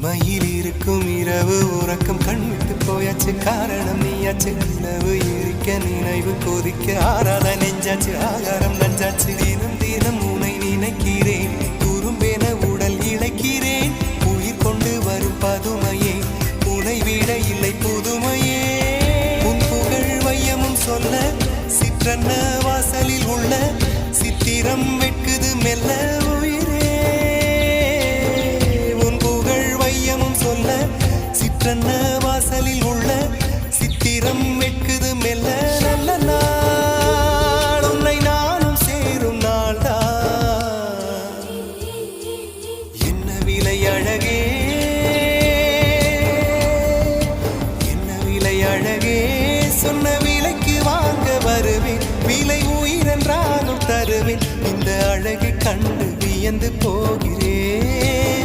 தனிமையில் இருக்கும் இரவு உறக்கம் கண்விட்டு போயாச்சு காரணம் நீயாச்சு நிலவு எரிக்க நினைவு கொதிக்க ஆறாத நெஞ்சாச்சு ஆகாரம் நஞ்சாச்சு தினம் தினம் உனை நினைக்கிறேன் குறும்பென உடல் இழைக்கிறேன் உயிர் கொண்டு வரும் பதுமையே உனை விட இல்லை புதுமையே உன் புகழ் வையமும் சொல்ல சிற்றன்ன வாசலில் உள்ள சித்திரம் வெட்குது மெல்ல சிற்றன்ன வாசலில் உள்ள சித்திரம் வெட்குது மெல்ல நல்ல நாள் உன்னை நானும் சேரும் நாள்தான் என்ன விலை அழகே என்ன விலை அழகே சொன்ன விலைக்கு வாங்க வருவேன் விலை உயிரென்றாலும் தருவேன் இந்த அழகை கண்டு வியந்து போகிறேன்